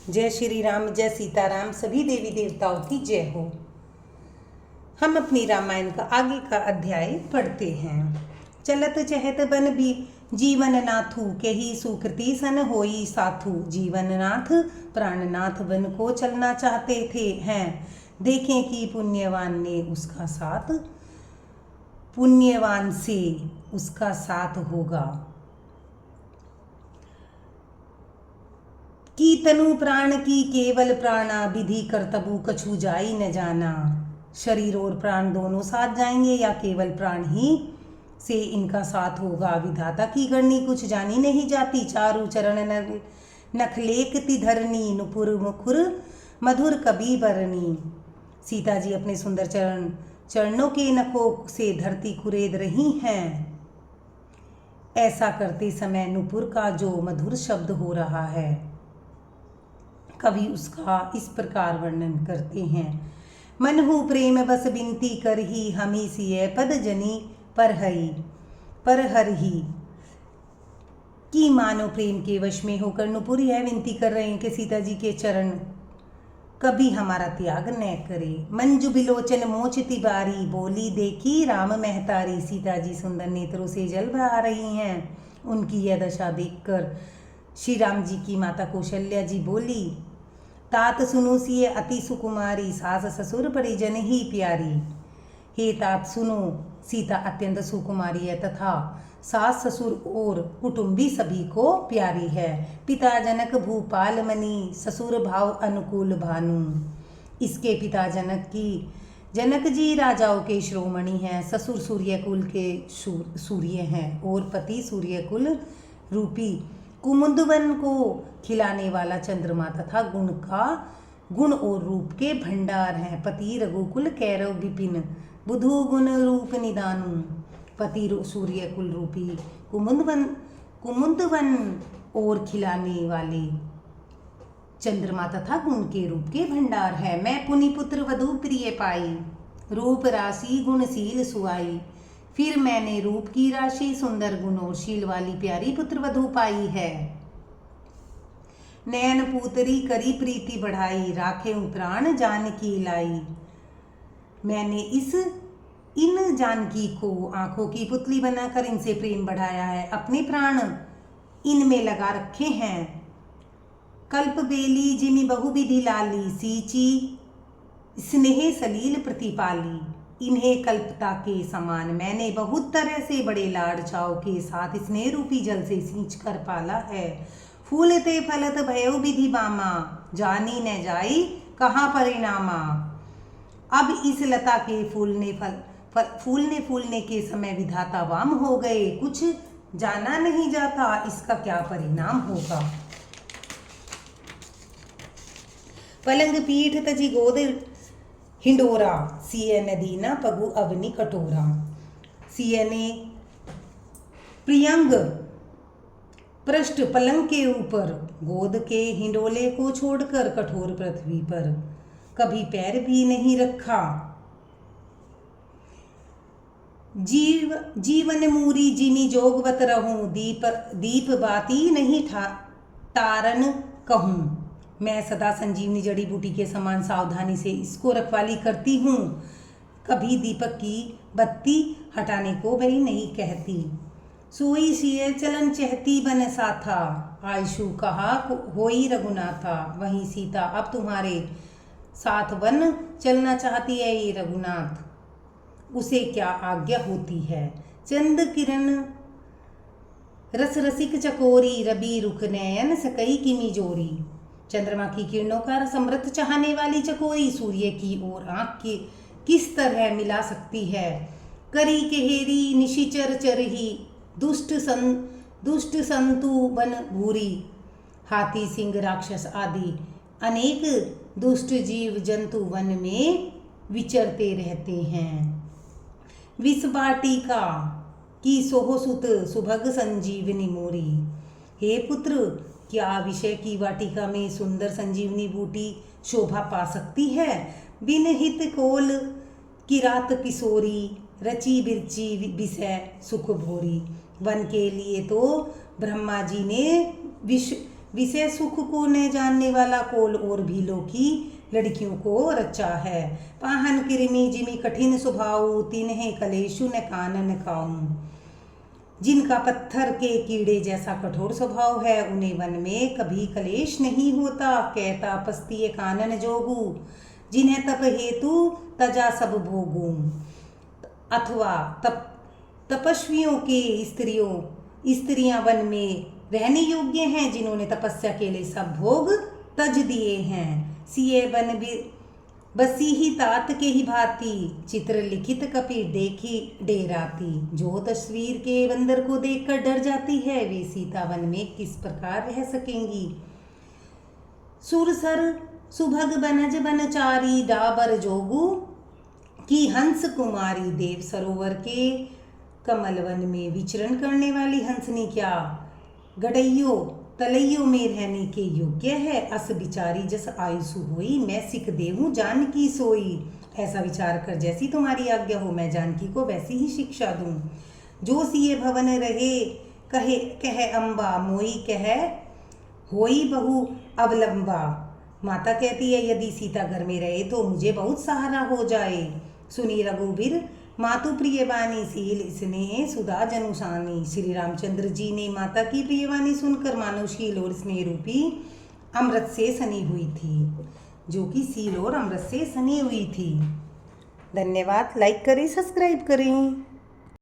जय श्री राम, जय सीताराम, सभी देवी देवताओं की जय हो। हम अपनी रामायण का आगे का अध्याय पढ़ते हैं। चलत चहत बन भी जीवन नाथु केही सुकृति सन होई साथु। जीवन नाथ प्राणनाथ बन को चलना चाहते थे हैं। देखें कि पुण्यवान ने उसका साथ, पुण्यवान से उसका साथ होगा। की तनु प्राण की केवल प्राणा विधि करतबु कछु जाई न जाना। शरीर और प्राण दोनों साथ जाएंगे या केवल प्राण ही से इनका साथ होगा। विधाता की गणनी कुछ जानी नहीं जाती। चारु चरण नखलेकति धरनी नुपुर मुखुर मधुर कभी बरनी। सीता जी अपने सुंदर चरणों के नखों से धरती कुरेद रही हैं। ऐसा करते समय नुपुर का जो मधुर शब्द हो रहा है, कवि उसका इस प्रकार वर्णन करते हैं। मनहु प्रेम बस बिनती करही हमी सिय पद जनी पर हरही। कि मानो प्रेम के वश में होकर नुपुर यह विनती कर रहे हैं कि सीता जी के चरण कभी हमारा त्याग न करे। मंजु बिलोचन मोचती बारी बोली देखी राम महतारी। सीता जी सुंदर नेत्रों से जल बहा रही हैं। उनकी यह दशा देखकर श्री राम जी की माता कौशल्या जी बोली, तात सुनो सिए अति सुकुमारी सास ससुर परिजन ही प्यारी। हे तात सुनो, सीता अत्यंत सुकुमारी है तथा सास ससुर और कुटुंबी सभी को प्यारी है। पिता जनक भूपाल मणि ससुर भाव अनुकूल भानु। इसके पिता जनक जी राजाओं के शिरोमणि हैं, ससुर सूर्यकुल के सूर्य हैं और पति सूर्यकुल रूपी कुमुदवन को खिलाने वाला चंद्रमा तथा गुण और रूप के भंडार हैं। पति रघुकुल कैरव विपिन बुधु गुण रूप निदानु। पति सूर्यकुल रूपी कुमुदवन और खिलाने वाले चंद्रमा तथा गुण के रूप के भंडार है। मैं पुनि पुत्र वधु प्रिय पाई रूप राशि गुणशील सुआई। फिर मैंने रूप की राशि सुंदर गुण और शील वाली प्यारी पुत्र वधु पाई है। नयन पूतरी करी प्रीति बढ़ाई राखे प्राण जानकी लाई। मैंने इन जानकी को आंखों की पुतली बनाकर इनसे प्रेम बढ़ाया है, अपने प्राण इनमें लगा रखे हैं। कल्प बेली जिमि बहुविधि लाली सींची स्नेह सलील प्रतिपाली। इन्हें कल्पता के समान मैंने बहुत तरह से बड़े लाड़ चाव के साथ स्नेह रूपी जल से सींच कर पाला है। फूलते फलत भयो विधि बामा जानी न जाई कहाँ परिणामा। अब इस लता के फूलने के समय विधाता वाम हो गए, कुछ जाना नहीं जाता इसका क्या परिणाम होगा। पलंग पीठ तजी गोद हिंडोरा सिय नदीना पगु अवनी कटोरा। सिय ने प्रियंग पृष्ठ पलंग के ऊपर गोद के हिंडोले को छोड़कर कठोर पृथ्वी पर कभी पैर भी नहीं रखा। जीवन मूरी जिमी जोगवत रहूं दीप बाती नहीं तारन कहूं। मैं सदा संजीवनी जड़ी बूटी के समान सावधानी से इसको रखवाली करती हूँ, कभी दीपक की बत्ती हटाने को वही नहीं कहती। सोई सिय चलन चहती बन सा था आयशु कहा होई रघुनाथा। वहीं सीता अब तुम्हारे साथ वन चलना चाहती है ये रघुनाथ, उसे क्या आज्ञा होती है। चंद किरण रस रसिक चकोरी रबी रुख नयन सकई किमी जोरी। चंद्रमा की किरणों का समृद्ध चाहने वाली चकोरी सूर्य की ओर आंख के किस तरह मिला सकती है। करी केहेरी निशिचर चरही दुष्ट संतु बन भूरी। हाथी सिंह राक्षस आदि अनेक दुष्ट जीव जंतु वन में विचरते रहते हैं। विष वाटिका की सोहसुत सुभग संजीवनी मोरी। हे पुत्र, क्या विषय की वाटिका में सुंदर संजीवनी बूटी शोभा पा सकती है। बिन हित कोल किरात किशोरी रची बिरची विषय सुख भोरी। वन के लिए तो ब्रह्मा जी ने विषय सुख को न जानने वाला कोल और भी लोकी लड़कियों को रचा है। पाहन किरमी जिमी कठिन स्वभाव तिन्हें कलेशु न कानन काऊं। जिनका पत्थर के कीड़े जैसा कठोर स्वभाव है उन्हें वन में कभी कलेश नहीं होता। कहता पस्तिये कानन जोगू जिन्हें तप हेतु तजा सब भोगू। अथवा तपस्वियों के स्त्रियां वन में रहने योग्य हैं जिन्होंने तपस्या के लिए सब भोग तज दिए हैं। सिए बन बसी ही तात के ही भांति चित्र लिखित कपि देखी डेराती। जो तस्वीर के बंदर को देखकर डर जाती है वे सीता वन में किस प्रकार रह सकेंगी। सुरसर सुभग बनज बनचारी डाबर जोगू की हंस कुमारी। देव सरोवर के कमल वन में विचरण करने वाली हंसनी क्या गड़ैयो तलैयो में रहने के योग्य है। अस बिचारी जस आयुसु होई मैं सिख देहूँ जानकी सोई। ऐसा विचार कर जैसी तुम्हारी आज्ञा हो मैं जानकी को वैसी ही शिक्षा दूं। जो सिए भवन रहे कहे कह अम्बा मोई कह होई बहु अवलंबा। माता कहती है यदि सीता घर में रहे तो मुझे बहुत सहारा हो जाए। सुनी रघुबीर मातु प्रियवाणी शील स्नेह सुधा जनुषानी। श्री रामचंद्र जी ने माता की प्रियवाणी सुनकर मानवशील और स्नेह रूपी अमृत से सनी हुई थी, जो कि सील और अमृत से सनी हुई थी। धन्यवाद। लाइक करें, सब्सक्राइब करें।